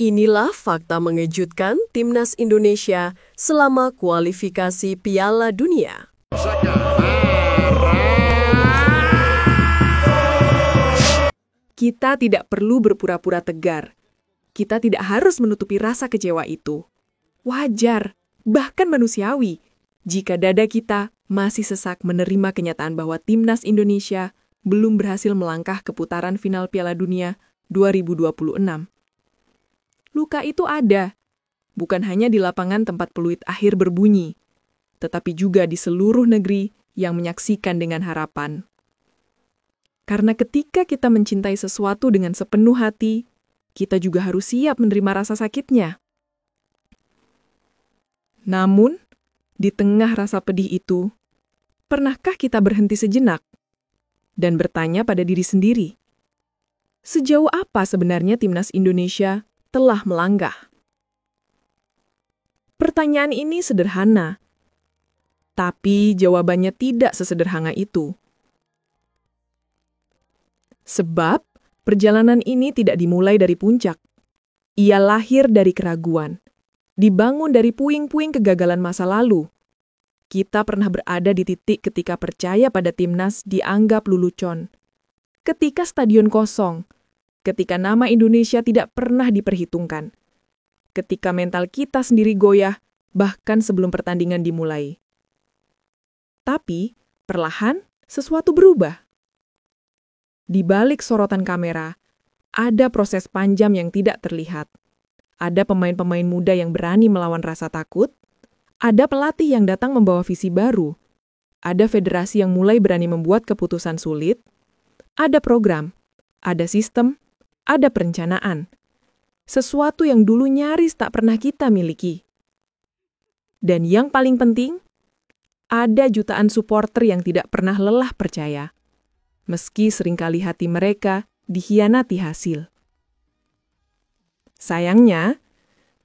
Inilah fakta mengejutkan Timnas Indonesia selama kualifikasi Piala Dunia. Kita tidak perlu berpura-pura tegar. Kita tidak harus menutupi rasa kecewa itu. Wajar, bahkan manusiawi, jika dada kita masih sesak menerima kenyataan bahwa Timnas Indonesia belum berhasil melangkah ke putaran final Piala Dunia 2026. Luka itu ada, bukan hanya di lapangan tempat peluit akhir berbunyi, tetapi juga di seluruh negeri yang menyaksikan dengan harapan. Karena ketika kita mencintai sesuatu dengan sepenuh hati, kita juga harus siap menerima rasa sakitnya. Namun, di tengah rasa pedih itu, pernahkah kita berhenti sejenak dan bertanya pada diri sendiri, sejauh apa sebenarnya Timnas Indonesia telah melangkah? Pertanyaan ini sederhana, tapi jawabannya tidak sesederhana itu. Sebab, perjalanan ini tidak dimulai dari puncak. Ia lahir dari keraguan, dibangun dari puing-puing kegagalan masa lalu. Kita pernah berada di titik ketika percaya pada Timnas dianggap lelucon. Ketika stadion kosong, ketika nama Indonesia tidak pernah diperhitungkan. Ketika mental kita sendiri goyah, bahkan sebelum pertandingan dimulai. Tapi, perlahan, sesuatu berubah. Di balik sorotan kamera, ada proses panjang yang tidak terlihat. Ada pemain-pemain muda yang berani melawan rasa takut. Ada pelatih yang datang membawa visi baru. Ada federasi yang mulai berani membuat keputusan sulit. Ada program, ada sistem, ada perencanaan. Sesuatu yang dulu nyaris tak pernah kita miliki. Dan yang paling penting, ada jutaan supporter yang tidak pernah lelah percaya, meski seringkali hati mereka dikhianati hasil. Sayangnya,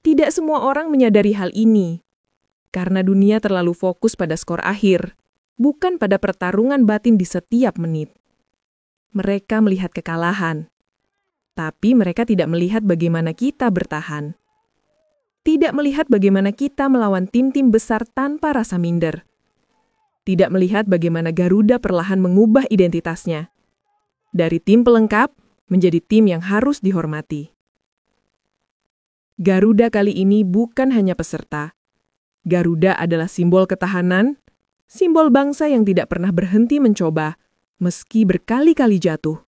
tidak semua orang menyadari hal ini, karena dunia terlalu fokus pada skor akhir, bukan pada pertarungan batin di setiap menit. Mereka melihat kekalahan, tapi mereka tidak melihat bagaimana kita bertahan. Tidak melihat bagaimana kita melawan tim-tim besar tanpa rasa minder. Tidak melihat bagaimana Garuda perlahan mengubah identitasnya. Dari tim pelengkap menjadi tim yang harus dihormati. Garuda kali ini bukan hanya peserta. Garuda adalah simbol ketahanan, simbol bangsa yang tidak pernah berhenti mencoba, meski berkali-kali jatuh.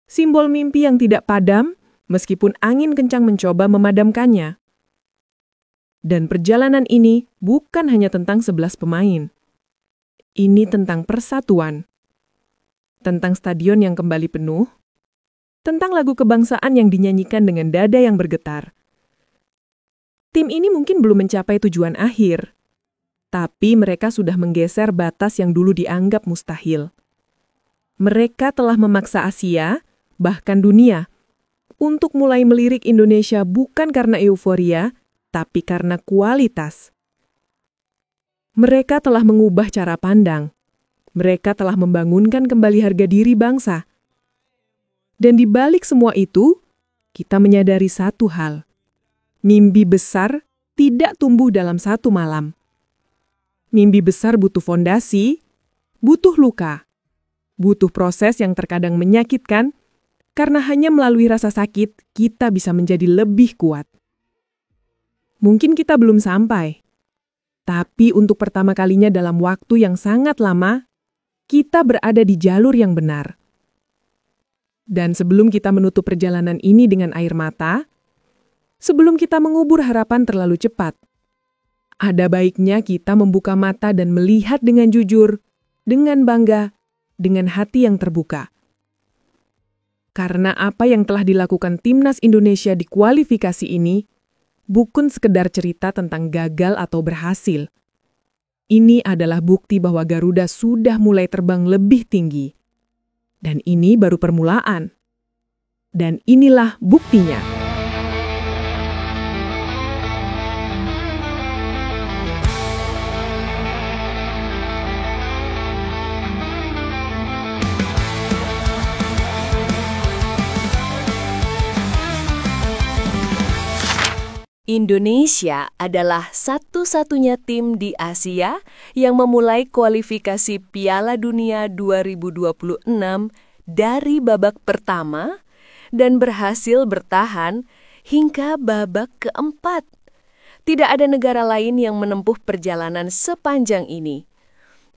Simbol mimpi yang tidak padam, meskipun angin kencang mencoba memadamkannya. Dan perjalanan ini bukan hanya tentang 11 pemain. Ini tentang persatuan. Tentang stadion yang kembali penuh. Tentang lagu kebangsaan yang dinyanyikan dengan dada yang bergetar. Tim ini mungkin belum mencapai tujuan akhir, tapi mereka sudah menggeser batas yang dulu dianggap mustahil. Mereka telah memaksa Asia, bahkan dunia, untuk mulai melirik Indonesia bukan karena euforia, tapi karena kualitas. Mereka telah mengubah cara pandang. Mereka telah membangunkan kembali harga diri bangsa. Dan di balik semua itu, kita menyadari satu hal. Mimpi besar tidak tumbuh dalam satu malam. Mimpi besar butuh fondasi, butuh luka, butuh proses yang terkadang menyakitkan, karena hanya melalui rasa sakit, kita bisa menjadi lebih kuat. Mungkin kita belum sampai, tapi untuk pertama kalinya dalam waktu yang sangat lama, kita berada di jalur yang benar. Dan sebelum kita menutup perjalanan ini dengan air mata, sebelum kita mengubur harapan terlalu cepat, ada baiknya kita membuka mata dan melihat dengan jujur, dengan bangga, dengan hati yang terbuka. Karena apa yang telah dilakukan Timnas Indonesia di kualifikasi ini bukan sekedar cerita tentang gagal atau berhasil. Ini adalah bukti bahwa Garuda sudah mulai terbang lebih tinggi. Dan ini baru permulaan. Dan inilah buktinya. Indonesia adalah satu-satunya tim di Asia yang memulai kualifikasi Piala Dunia 2026 dari babak pertama dan berhasil bertahan hingga babak keempat. Tidak ada negara lain yang menempuh perjalanan sepanjang ini.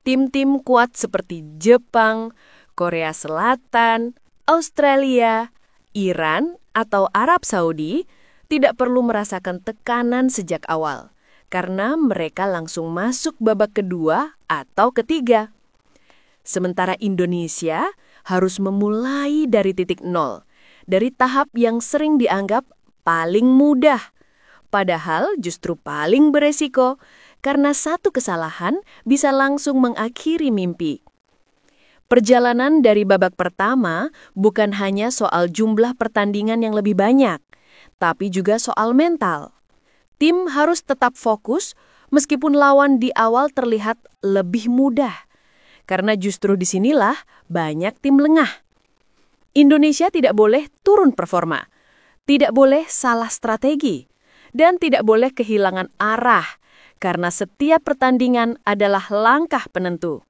Tim-tim kuat seperti Jepang, Korea Selatan, Australia, Iran, atau Arab Saudi tidak perlu merasakan tekanan sejak awal, karena mereka langsung masuk babak kedua atau ketiga. Sementara Indonesia harus memulai dari titik nol, dari tahap yang sering dianggap paling mudah. Padahal justru paling beresiko, karena satu kesalahan bisa langsung mengakhiri mimpi. Perjalanan dari babak pertama bukan hanya soal jumlah pertandingan yang lebih banyak, tapi juga soal mental. Tim harus tetap fokus meskipun lawan di awal terlihat lebih mudah. Karena justru disinilah banyak tim lengah. Indonesia tidak boleh turun performa, tidak boleh salah strategi, dan tidak boleh kehilangan arah, karena setiap pertandingan adalah langkah penentu.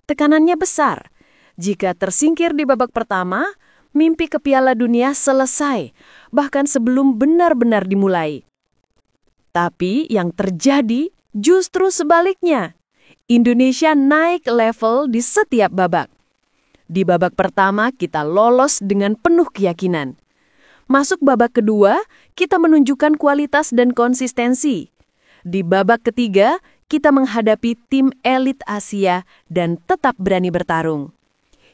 Tekanannya besar. Jika tersingkir di babak pertama, mimpi ke Piala Dunia selesai, bahkan sebelum benar-benar dimulai. Tapi yang terjadi justru sebaliknya. Indonesia naik level di setiap babak. Di babak pertama kita lolos dengan penuh keyakinan. Masuk babak kedua, kita menunjukkan kualitas dan konsistensi. Di babak ketiga, kita menghadapi tim elit Asia dan tetap berani bertarung.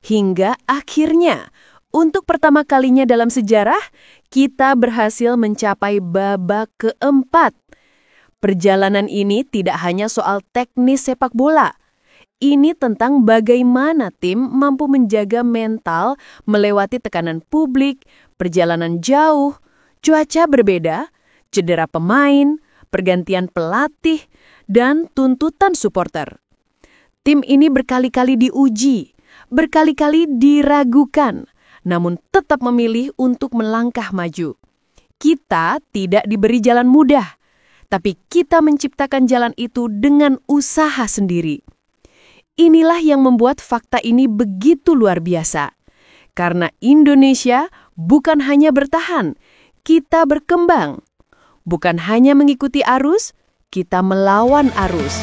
Hingga akhirnya, untuk pertama kalinya dalam sejarah, kita berhasil mencapai babak keempat. Perjalanan ini tidak hanya soal teknis sepak bola. Ini tentang bagaimana tim mampu menjaga mental melewati tekanan publik, perjalanan jauh, cuaca berbeda, cedera pemain, pergantian pelatih, dan tuntutan supporter. Tim ini berkali-kali diuji, berkali-kali diragukan, namun tetap memilih untuk melangkah maju. Kita tidak diberi jalan mudah, tapi kita menciptakan jalan itu dengan usaha sendiri. Inilah yang membuat fakta ini begitu luar biasa. Karena Indonesia bukan hanya bertahan, kita berkembang. Bukan hanya mengikuti arus, kita melawan arus.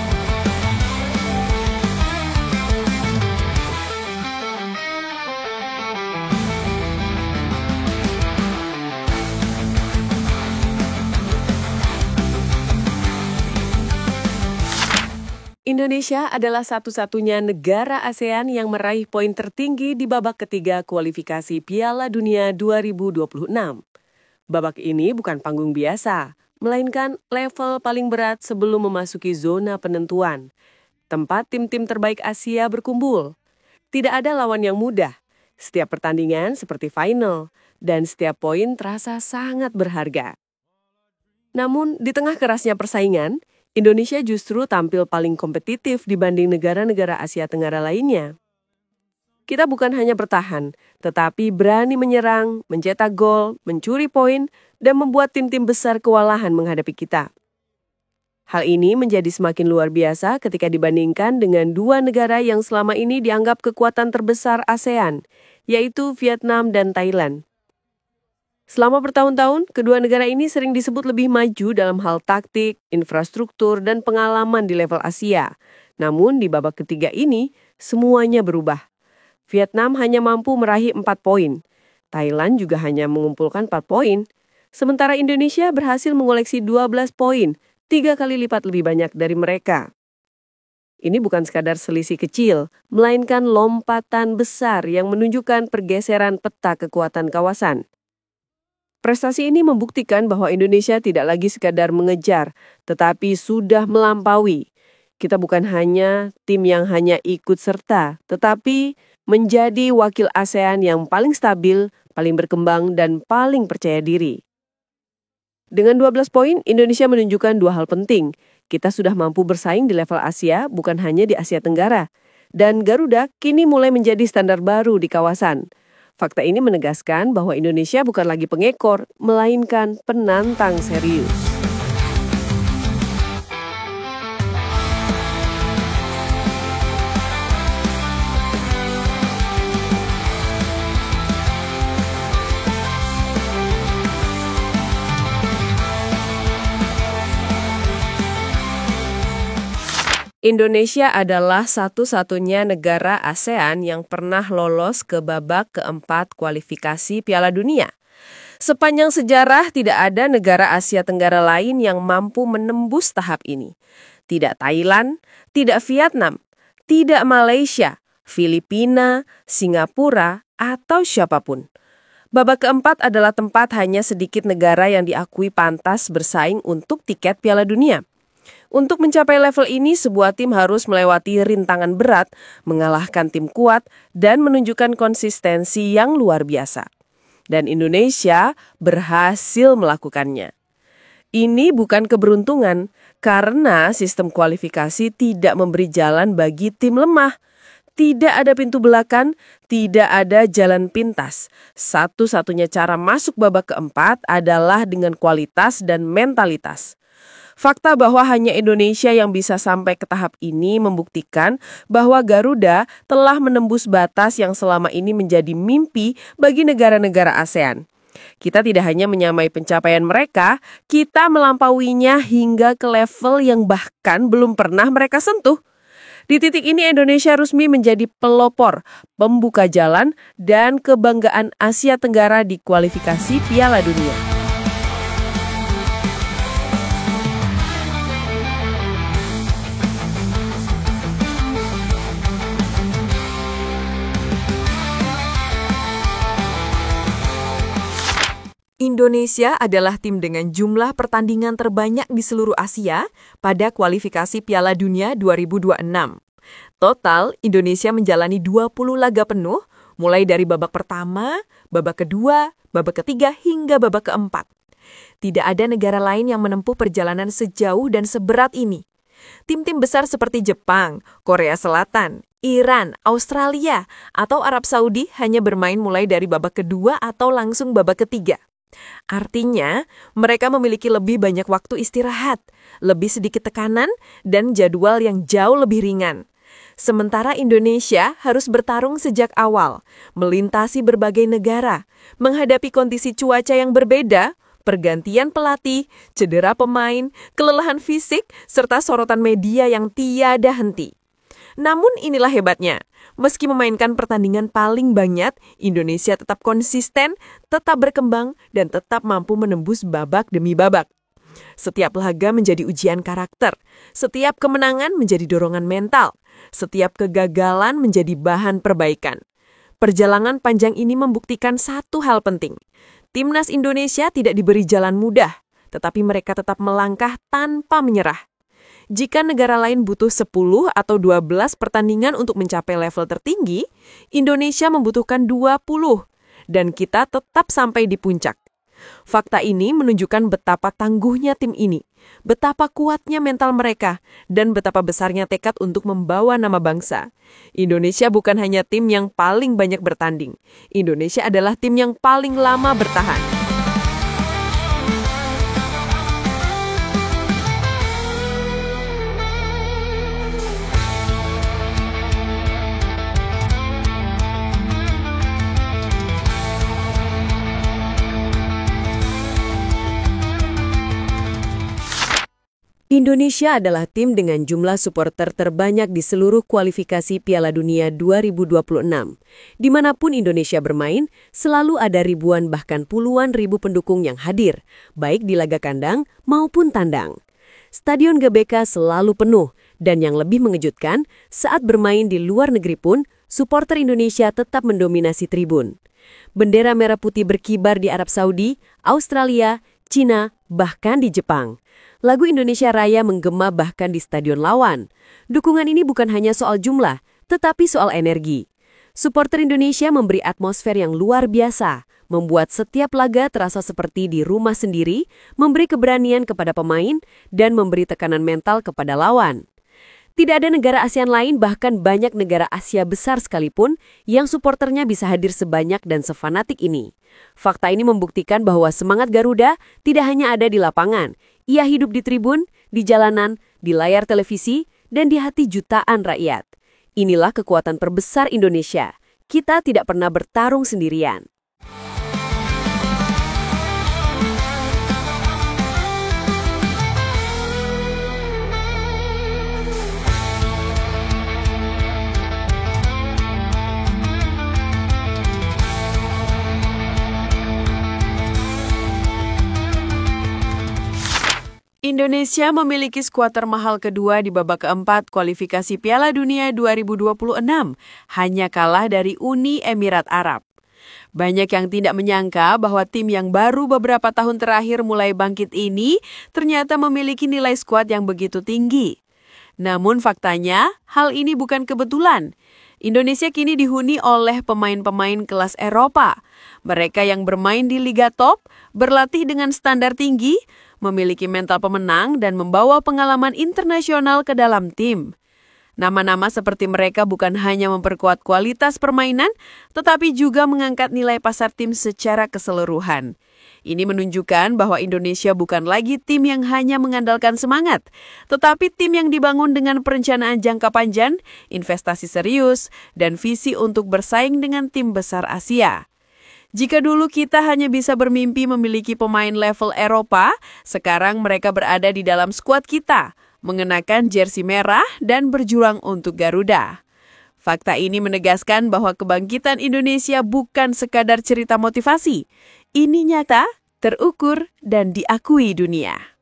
Indonesia adalah satu-satunya negara ASEAN yang meraih poin tertinggi di babak ketiga kualifikasi Piala Dunia 2026. Babak ini bukan panggung biasa, melainkan level paling berat sebelum memasuki zona penentuan. Tempat tim-tim terbaik Asia berkumpul. Tidak ada lawan yang mudah. Setiap pertandingan seperti final, dan setiap poin terasa sangat berharga. Namun, di tengah kerasnya persaingan, Indonesia justru tampil paling kompetitif dibanding negara-negara Asia Tenggara lainnya. Kita bukan hanya bertahan, tetapi berani menyerang, mencetak gol, mencuri poin, dan membuat tim-tim besar kewalahan menghadapi kita. Hal ini menjadi semakin luar biasa ketika dibandingkan dengan dua negara yang selama ini dianggap kekuatan terbesar ASEAN, yaitu Vietnam dan Thailand. Selama bertahun-tahun, kedua negara ini sering disebut lebih maju dalam hal taktik, infrastruktur, dan pengalaman di level Asia. Namun di babak ketiga ini, semuanya berubah. Vietnam hanya mampu meraih 4 poin. Thailand juga hanya mengumpulkan 4 poin. Sementara Indonesia berhasil mengoleksi 12 poin, 3 kali lipat lebih banyak dari mereka. Ini bukan sekadar selisih kecil, melainkan lompatan besar yang menunjukkan pergeseran peta kekuatan kawasan. Prestasi ini membuktikan bahwa Indonesia tidak lagi sekadar mengejar, tetapi sudah melampaui. Kita bukan hanya tim yang hanya ikut serta, tetapi menjadi wakil ASEAN yang paling stabil, paling berkembang, dan paling percaya diri. Dengan 12 poin, Indonesia menunjukkan dua hal penting. Kita sudah mampu bersaing di level Asia, bukan hanya di Asia Tenggara. Dan Garuda kini mulai menjadi standar baru di kawasan. Fakta ini menegaskan bahwa Indonesia bukan lagi pengekor, melainkan penantang serius. Indonesia adalah satu-satunya negara ASEAN yang pernah lolos ke babak keempat kualifikasi Piala Dunia. Sepanjang sejarah tidak ada negara Asia Tenggara lain yang mampu menembus tahap ini. Tidak Thailand, tidak Vietnam, tidak Malaysia, Filipina, Singapura, atau siapapun. Babak keempat adalah tempat hanya sedikit negara yang diakui pantas bersaing untuk tiket Piala Dunia. Untuk mencapai level ini, sebuah tim harus melewati rintangan berat, mengalahkan tim kuat, dan menunjukkan konsistensi yang luar biasa. Dan Indonesia berhasil melakukannya. Ini bukan keberuntungan, karena sistem kualifikasi tidak memberi jalan bagi tim lemah. Tidak ada pintu belakang, tidak ada jalan pintas. Satu-satunya cara masuk babak keempat adalah dengan kualitas dan mentalitas. Fakta bahwa hanya Indonesia yang bisa sampai ke tahap ini membuktikan bahwa Garuda telah menembus batas yang selama ini menjadi mimpi bagi negara-negara ASEAN. Kita tidak hanya menyamai pencapaian mereka, kita melampauinya hingga ke level yang bahkan belum pernah mereka sentuh. Di titik ini Indonesia resmi menjadi pelopor, pembuka jalan, dan kebanggaan Asia Tenggara di kualifikasi Piala Dunia. Indonesia adalah tim dengan jumlah pertandingan terbanyak di seluruh Asia pada kualifikasi Piala Dunia 2026. Total, Indonesia menjalani 20 laga penuh, mulai dari babak pertama, babak kedua, babak ketiga, hingga babak keempat. Tidak ada negara lain yang menempuh perjalanan sejauh dan seberat ini. Tim-tim besar seperti Jepang, Korea Selatan, Iran, Australia, atau Arab Saudi hanya bermain mulai dari babak kedua atau langsung babak ketiga. Artinya, mereka memiliki lebih banyak waktu istirahat, lebih sedikit tekanan, dan jadwal yang jauh lebih ringan. Sementara Indonesia harus bertarung sejak awal, melintasi berbagai negara, menghadapi kondisi cuaca yang berbeda, pergantian pelatih, cedera pemain, kelelahan fisik, serta sorotan media yang tiada henti. Namun inilah hebatnya. Meski memainkan pertandingan paling banyak, Indonesia tetap konsisten, tetap berkembang, dan tetap mampu menembus babak demi babak. Setiap laga menjadi ujian karakter, setiap kemenangan menjadi dorongan mental, setiap kegagalan menjadi bahan perbaikan. Perjalanan panjang ini membuktikan satu hal penting. Timnas Indonesia tidak diberi jalan mudah, tetapi mereka tetap melangkah tanpa menyerah. Jika negara lain butuh 10 atau 12 pertandingan untuk mencapai level tertinggi, Indonesia membutuhkan 20, dan kita tetap sampai di puncak. Fakta ini menunjukkan betapa tangguhnya tim ini, betapa kuatnya mental mereka, dan betapa besarnya tekad untuk membawa nama bangsa. Indonesia bukan hanya tim yang paling banyak bertanding, Indonesia adalah tim yang paling lama bertahan. Indonesia adalah tim dengan jumlah supporter terbanyak di seluruh kualifikasi Piala Dunia 2026. Dimanapun Indonesia bermain, selalu ada ribuan bahkan puluhan ribu pendukung yang hadir, baik di laga kandang maupun tandang. Stadion GBK selalu penuh, dan yang lebih mengejutkan, saat bermain di luar negeri pun, supporter Indonesia tetap mendominasi tribun. Bendera merah putih berkibar di Arab Saudi, Australia, Cina, bahkan di Jepang. Lagu Indonesia Raya menggema bahkan di stadion lawan. Dukungan ini bukan hanya soal jumlah, tetapi soal energi. Supporter Indonesia memberi atmosfer yang luar biasa, membuat setiap laga terasa seperti di rumah sendiri, memberi keberanian kepada pemain, dan memberi tekanan mental kepada lawan. Tidak ada negara ASEAN lain, bahkan banyak negara Asia besar sekalipun, yang supporternya bisa hadir sebanyak dan sefanatik ini. Fakta ini membuktikan bahwa semangat Garuda tidak hanya ada di lapangan, ia hidup di tribun, di jalanan, di layar televisi, dan di hati jutaan rakyat. Inilah kekuatan terbesar Indonesia. Kita tidak pernah bertarung sendirian. Indonesia memiliki skuad termahal kedua di babak keempat kualifikasi Piala Dunia 2026, hanya kalah dari Uni Emirat Arab. Banyak yang tidak menyangka bahwa tim yang baru beberapa tahun terakhir mulai bangkit ini ternyata memiliki nilai skuad yang begitu tinggi. Namun faktanya, hal ini bukan kebetulan. Indonesia kini dihuni oleh pemain-pemain kelas Eropa. Mereka yang bermain di liga top, berlatih dengan standar tinggi, memiliki mental pemenang dan membawa pengalaman internasional ke dalam tim. Nama-nama seperti mereka bukan hanya memperkuat kualitas permainan, tetapi juga mengangkat nilai pasar tim secara keseluruhan. Ini menunjukkan bahwa Indonesia bukan lagi tim yang hanya mengandalkan semangat, tetapi tim yang dibangun dengan perencanaan jangka panjang, investasi serius, dan visi untuk bersaing dengan tim besar Asia. Jika dulu kita hanya bisa bermimpi memiliki pemain level Eropa, sekarang mereka berada di dalam skuad kita, mengenakan jersey merah dan berjuang untuk Garuda. Fakta ini menegaskan bahwa kebangkitan Indonesia bukan sekadar cerita motivasi. Ini nyata, terukur, dan diakui dunia.